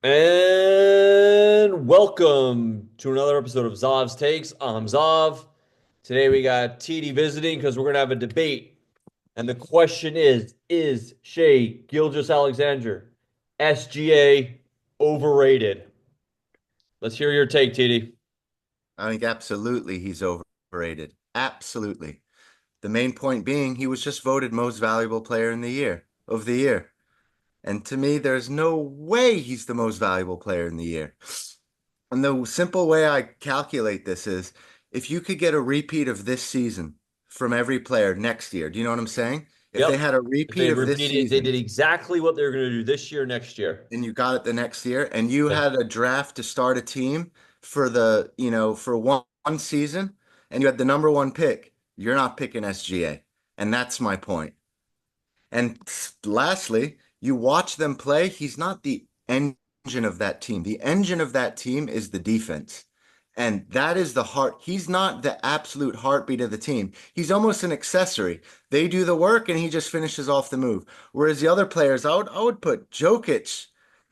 And welcome to another episode of Zav's Takes. I'm Zav. Today we got TD visiting because we're going to have a debate. And the question is Shai Gilgeous-Alexander, SGA, overrated? Let's hear your take, TD. I think absolutely he's overrated. Absolutely. The main point being he was just voted most valuable player in the year of the year. And to me, there's no way he's the most valuable player in the year. And the simple way I calculate this is if you could get a repeat of this season from every player next year, do you know what I'm saying? If they Yep. had a If repeat they of this repeated, they season did exactly what they're going to do this year, next year. and you got it the next year and you Yeah. had a draft to start a team for for one season and you had the number one pick, you're not picking SGA. And that's my point. And lastly, you watch them play, he's not the engine of that team. The engine of that team is the defense. And that is the heart. He's not the absolute heartbeat of the team. He's almost an accessory. They do the work and he just finishes off the move. Whereas the other players, I would put Jokic,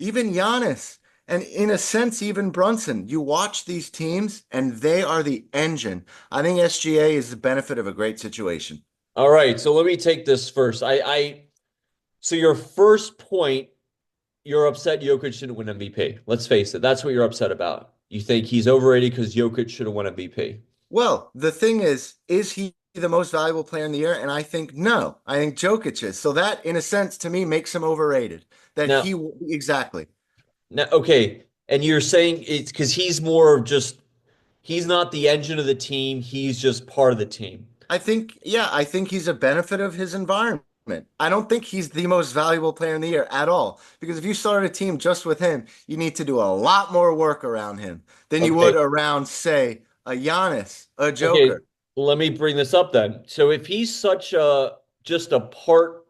even Giannis, and in a sense, even Brunson. You watch these teams and they are the engine. I think SGA is the benefit of a great situation. All right. So let me take this first. So your first point, you're upset Jokic shouldn't win MVP. Let's face it, that's what you're upset about. You think he's overrated because Jokic should have won MVP. Well, the thing is he the most valuable player in the year? And I think no. I think Jokic is. So that, in a sense, to me, makes him overrated. That Now, he exactly. okay, and you're saying it's because he's more of just he's not the engine of the team, he's just part of the team. I think he's a benefit of his environment. I don't think he's the most valuable player in the year at all. Because if you start a team just with him, you need to do a lot more work around him than you would Okay, around, say, a Giannis, a okay, Joker. let me bring this up then. So if he's such a just a part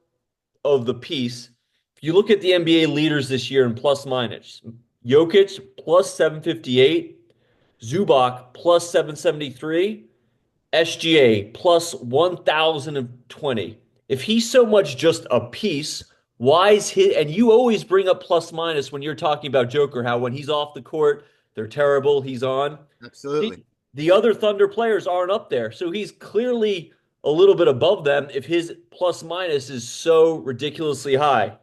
of the piece, if you look at the NBA leaders this year in plus minus, Jokic plus 758, Zubac plus 773, SGA plus 1020. If he's so much just a piece, why is he? And you always bring up plus minus when you're talking about Joker, how when he's off the court, they're terrible, he's on. Absolutely. The other Thunder players aren't up there. So he's clearly a little bit above them if his plus minus is so ridiculously high.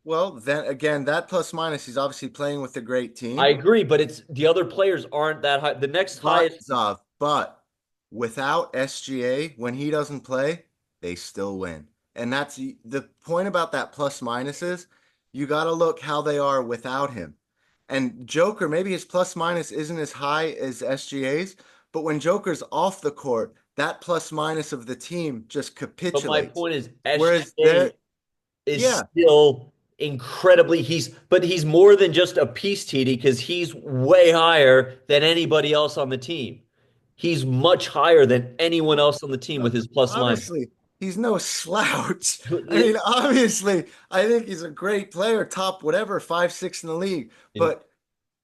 Well, then again, that plus minus, he's obviously playing with a great I team. agree, but it's the other players aren't that high. The next But highest, Zav, but without SGA, when he doesn't play, they still win. And that's the point about that plus minus is you got to look how they are without him. And Joker, maybe his plus minus isn't as high as SGA's, but when Joker's off the court, that plus minus of the team just but my capitulates. point is Whereas SGA they're, is yeah, still incredibly but he's more than just a piece, TD, because he's way higher than anybody else on the team. He's much higher than anyone well, else on the team with his plus minus. obviously, he's no slouch. I mean, obviously, I think he's a great player, top whatever, 5, 6 in the league. But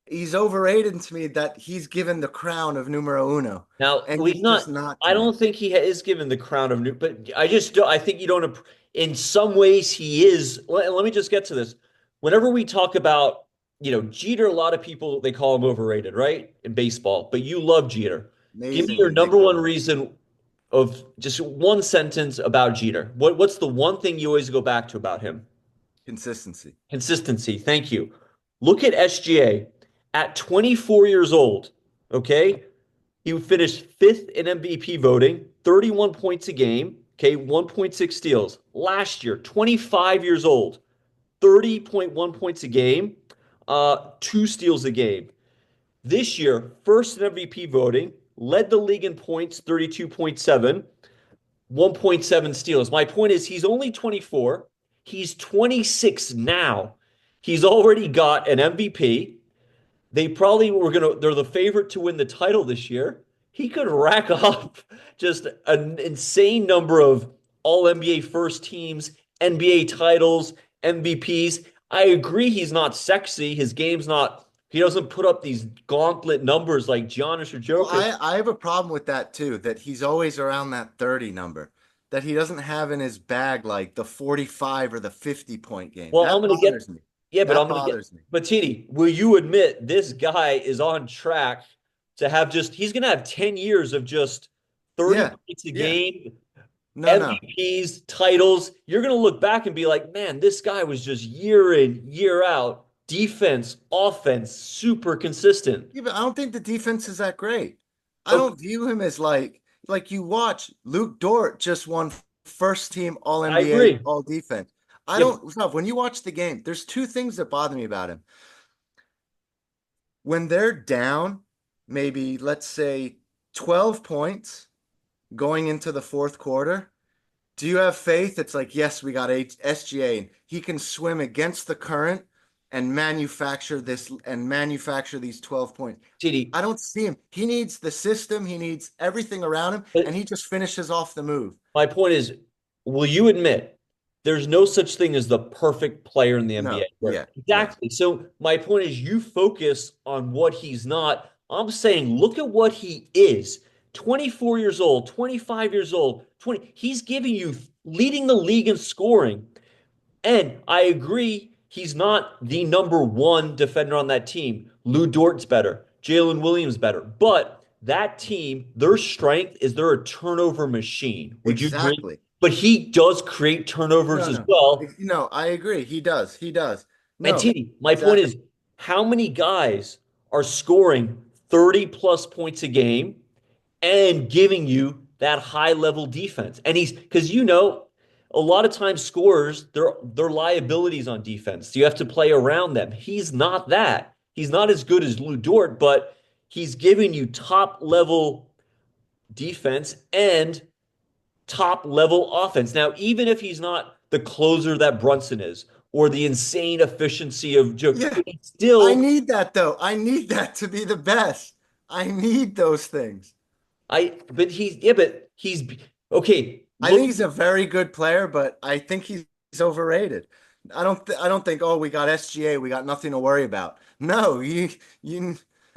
he's overrated to me that he's given the crown of numero uno, Now, and he's he's just not, not I to me. don't think he is given the crown of new, but I just don't, I think you don't, in some ways he is. Let me just get to this. Whenever we talk about, Jeter, a lot of people, they call him overrated, right? In baseball, but you love Jeter. Give me your Amazingly, they number one call him reason of just one sentence about Jeter. What's the one thing you always go back to about him? consistency. Consistency. Thank you. Look at SGA at 24 years old. Okay. He finished fifth in MVP voting, 31 points a game. Okay. 1.6 steals. Last year, 25 years old, 30.1 points a game, two steals a game. This year, first in MVP voting, led the league in points, 32.7, 1.7 steals. My point is, he's only 24. He's 26 now. He's already got an MVP. They're the favorite to win the title this year. He could rack up just an insane number of all NBA first teams, NBA titles, MVPs. I agree he's not sexy. His game's not, he doesn't put up these gauntlet numbers like Giannis or Well, Jokic. I have a problem with that too, that he's always around that 30 number, that he doesn't have in his bag like the 45 or the 50 point game. Well, That bothers me. Yeah, but I'm That gonna get. bothers me. But TD, will you admit this guy is on track to have just? He's gonna have 10 years of just 30 Yeah. points a Yeah. game, No, no. MVPs, titles. You're gonna look back and be like, man, this guy was just year in, year out, defense, offense, super consistent. Yeah, but I don't think the defense is that great. I Okay, don't view him as like you watch Luke Dort just won first team All I NBA agree. All Defense. I Yeah, don't Stop. When you watch the game, there's two things that bother me about him. When they're down, maybe let's say 12 points going into the fourth quarter, do you have faith? It's like, yes, we got SGA and he can swim against the current and manufacture these 12 points. TD. I don't see him. He needs the system, he needs everything around him, and But he just finishes off the move. my point is, will you admit there's no such thing as the perfect player in the NBA? No, Right. yeah, no. Exactly. So my point is, you focus on what he's not. I'm saying, look at what he is. 24 years old, 25 years old, 20. He's giving you leading the league in scoring. And I agree, he's not the number one defender on that team. Lou Dort's better. Jalen Williams better. But that team, their strength is they're a turnover machine. Would you agree? Exactly. But he does create turnovers No, as no. well. No, I agree. He does. He does. And No, TD, my point exactly. is, how many guys are scoring 30 plus points a game and giving you that high level defense? And he's because a lot of times scorers, they're liabilities on defense. You have to play around them. He's not that. He's not as good as Lou Dort, but he's giving you top level defense and top level offense. Now, even if he's not the closer that Brunson is, or the insane efficiency of Joe, Yeah. but he's I still need that though. I need that to be the best. I need those things. but he's okay. I Look. think he's a very good player, but I think he's overrated. I don't think, oh, we got SGA, we got nothing to worry about. No, you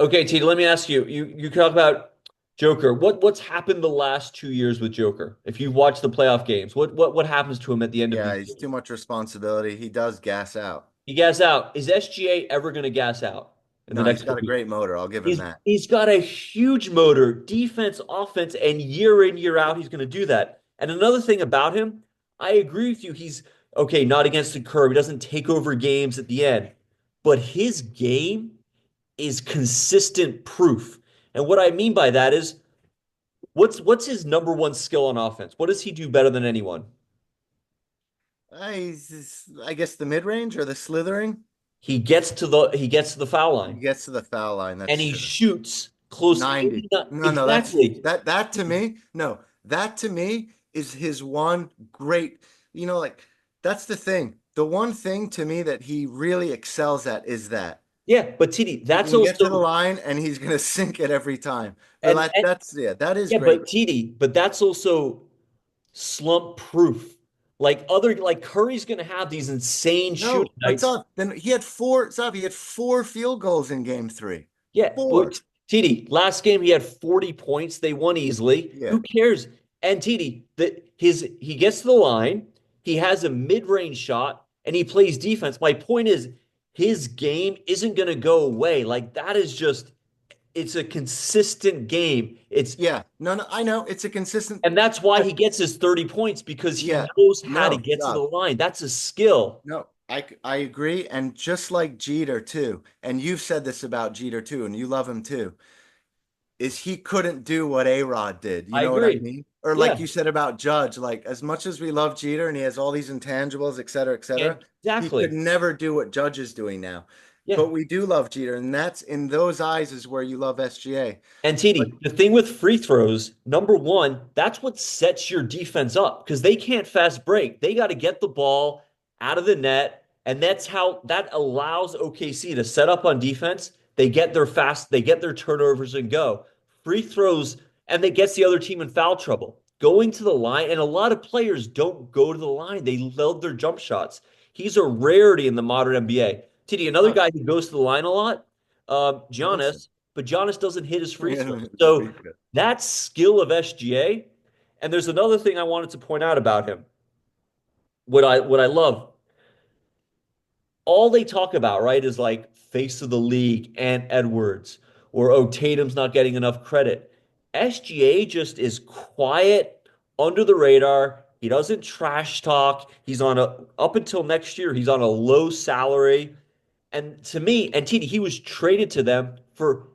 Okay, T, let me ask you. You talk about Joker. What's happened the last 2 years with Joker? If you watch the playoff games, what happens to him at the end of yeah, these he's too games? much responsibility. He does gas out. He gas out. Is SGA ever going to gas out in the No, he's next got a couple years? great motor. I'll give him that. He's got a huge motor, defense, offense, and year in, year out, he's going to do that. And another thing about him, I agree with you. He's okay, not against the curve. He doesn't take over games at the end, but his game is consistent proof. And what I mean by that is what's his number one skill on offense? What does he do better than anyone? I guess the mid range or the slithering. He gets to the foul He line gets to the foul line. and That's he true. shoots close. 90. No, no, that's Exactly. that to me. No, that to me is his one great, like that's the thing. The one thing to me that he really excels at is that Yeah, but TD, he that's can get to the also line and he's gonna sink it every time. But and that's yeah, that is yeah, great. but TD, but that's also slump proof. Like Curry's gonna have these insane shooting No, but nights. Then he had 4 field goals in game three. Yeah, Four. but TD, last game he had 40 points. They won easily. Yeah. Who cares? And TD, he gets to the line, he has a mid-range shot, and he plays defense. My point is his game isn't gonna go away. Like that is just it's a consistent game. It's Yeah. No, no, I know it's a consistent. and that's why he gets his 30 points because he Yeah. knows how to No, get to the stop. line. That's a skill. No, I agree. And just like Jeter too, and you've said this about Jeter too, and you love him too, is he couldn't do what A-Rod did. You I know what I agree. mean? Or like Yeah, you said about Judge, like as much as we love Jeter and he has all these intangibles, et cetera, he could exactly. never do what Judge is doing now. Yeah. But we do love Jeter, and that's in those eyes is where you love SGA. And But TD, the thing with free throws, number one, that's what sets your defense up because they can't fast break. They got to get the ball out of the net. And that's how that allows OKC to set up on defense. They get their turnovers and go. Free throws, and they gets the other team in foul trouble. Going to the line, and a lot of players don't go to the line. They load their jump shots. He's a rarity in the modern NBA. TD, another no, guy who goes to the line a lot, Brunson. Giannis, but Giannis doesn't hit his free throws. It's So pretty good. that skill of SGA, and there's another thing I wanted to point out about him. What I love. all they talk about, right, is like face of the league and Edwards, or oh, Tatum's not getting enough credit. SGA just is quiet, under the radar. He doesn't trash talk. He's on a up until next year, he's on a low salary. And to me, and TD, he was traded to them for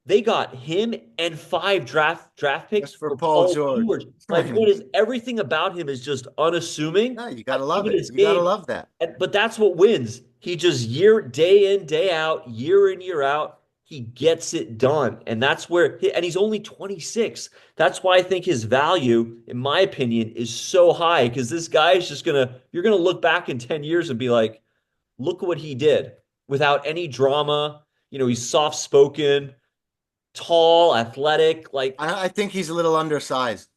they got him and five draft picks That's for for Paul Paul George. George. My point is everything about him is just unassuming. No, you Like gotta love even it. his You gotta game, love that. but that's what wins. He just day in, day out, year in, year out, he gets it done. And that's where, and he's only 26. That's why I think his value, in my opinion, is so high because this guy is just you're gonna look back in 10 years and be like, look what he did without any drama. He's soft spoken, tall, athletic. Like I think he's a little undersized.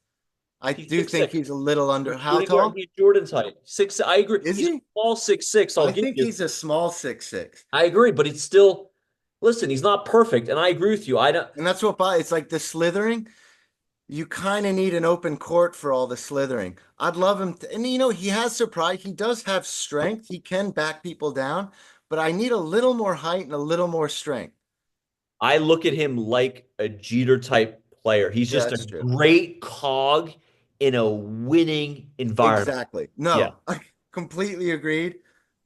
I he's do six think six. he's a little under. He's How shooting guard. tall He's Jordan's height. Six. I agree. is He's a he? small 6'6". I'll I give think you. he's a small 6'6". I agree, but it's still. Listen, he's not perfect, and I agree with you. I don't. And that's it's like the slithering. You kind of need an open court for all the slithering. I'd love him to, and he has surprise. He does have strength. He can back people down, but I need a little more height and a little more strength. I look at him like a Jeter type player. He's Yeah, just a that's true. great cog in a winning environment. Exactly. Yeah, No, I completely agreed.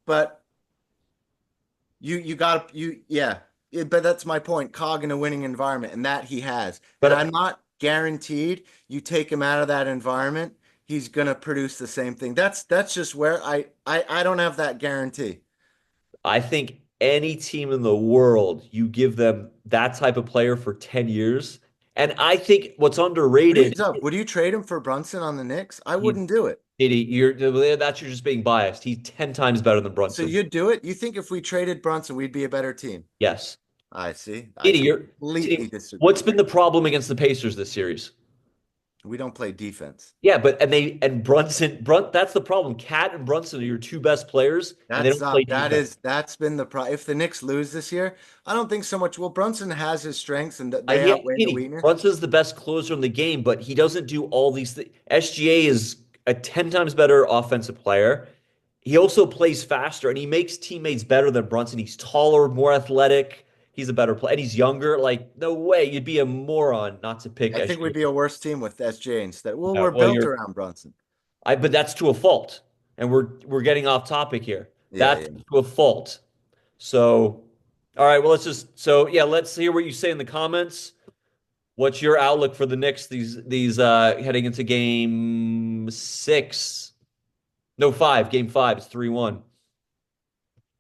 But you got you yeah. But that's my point. Cog in a winning environment, and that he has. And I'm but not guaranteed you take him out of that environment, he's gonna produce the same thing. That's just where I don't have that guarantee. I think any team in the world, you give them that type of player for 10 years. And I think what's underrated, Would you trade him for Brunson on the Knicks? I he's wouldn't do it. you're just being biased. He's 10 times better than So Brunson. you'd do it? You think if we traded Brunson, we'd be a better team? Yes. I see. I Didi, completely what's disagree. been the problem against the Pacers this series? We don't play defense. Yeah, but and that's the problem. Cat and Brunson are your two best players, and they don't play defense. That's been the problem. If the Knicks lose this year, I don't think so much. Well, Brunson has his strengths and they Yeah, outweigh the Didi, weakness. Brunson's the best closer in the game, but he doesn't do all these things. SGA is a 10 times better offensive player. He also plays faster and he makes teammates better than Brunson. He's taller, more athletic. He's a better player. And he's younger. Like, no way. You'd be a moron not to pick I think SGA. we'd be a worse team with SJ instead. Well, Yeah, we're well, built around Brunson. but that's to a fault. And we're getting off topic here. Yeah, That's yeah. to a fault. So, all right, well, let's hear what you say in the comments. What's your outlook for the Knicks these heading into game six? No, five. Game five. It's 3-1.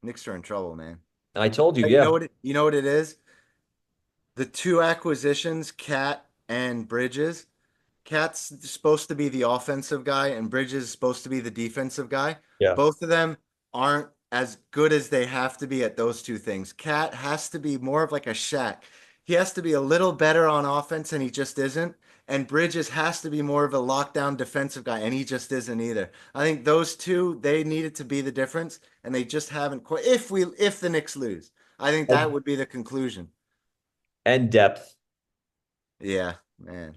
Knicks are in trouble, man. I told you, You yeah. know you know what it is? The two acquisitions, Cat and Bridges. Cat's supposed to be the offensive guy, and Bridges is supposed to be the defensive guy. Yeah. Both of them aren't as good as they have to be at those two things. Cat has to be more of like a Shaq. He has to be a little better on offense, and he just isn't. And Bridges has to be more of a lockdown defensive guy, and he just isn't either. I think those two, they needed to be the difference, and they just haven't quite. If the Knicks lose, I think that And, would be the conclusion. and depth. Yeah, man.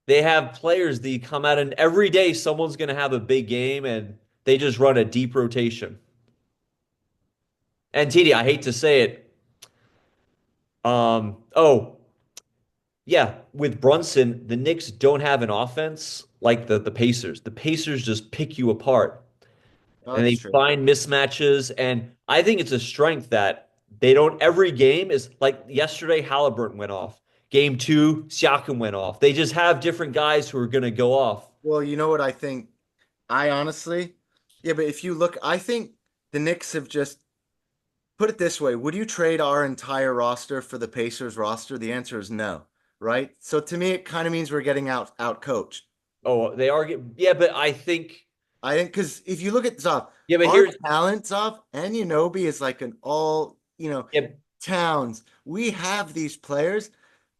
They have players that come out and every day someone's gonna have a big game and they just run a deep rotation. And TD, I hate to say it. Oh, yeah, with Brunson, the Knicks don't have an offense like the Pacers. The Pacers just pick you apart Oh, and that's they true. find mismatches. And I think it's a strength that they don't, every game is like yesterday, Halliburton went off. Game two, Siakam went off. They just have different guys who are going to go off. Well, you know what I think? I honestly, yeah, but if you look, I think the Knicks have just put it this way. Would you trade our entire roster for the Pacers roster? The answer is no, right? So to me, it kind of means we're getting out coached. Oh, they are, yeah, but I think, I think because if you look at Zoff, yeah, but our here's, talent, Zoff, and Unobi is like an all, yeah, Towns. We have these players.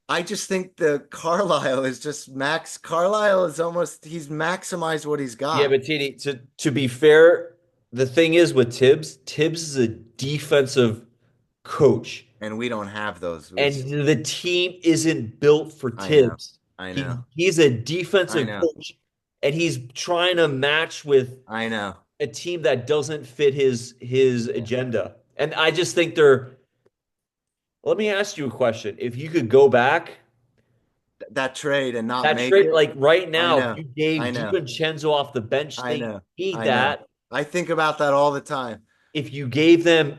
I just think the Carlisle is just max. Carlisle is almost he's maximized what he's yeah, got. but TD, to be fair, the thing is with Tibbs is a defensive coach. And we don't have those. And the team isn't built for I know. Tibbs. I He know. he's a I defensive know. coach, and he's trying to match with I know. a team that doesn't fit his Yeah. agenda. And I just think they're let me ask you a question. If you could go back, That trade and not that make trade, it. like right I now, if know. you gave I know. DiVincenzo off the bench, I they know. need I know. that. I think about that all the time. If you gave them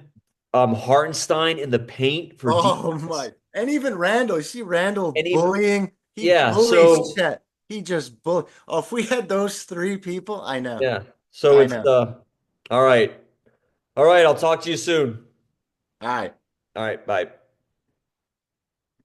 Hartenstein in the paint for Oh defense, my. And even Randall, you see Randall and even bullying. He yeah, bullies so Chet. He just bully. Oh, if we had those three people, I know. yeah, so I it's know. all right, all right. I'll talk to you soon. All right. All right, bye.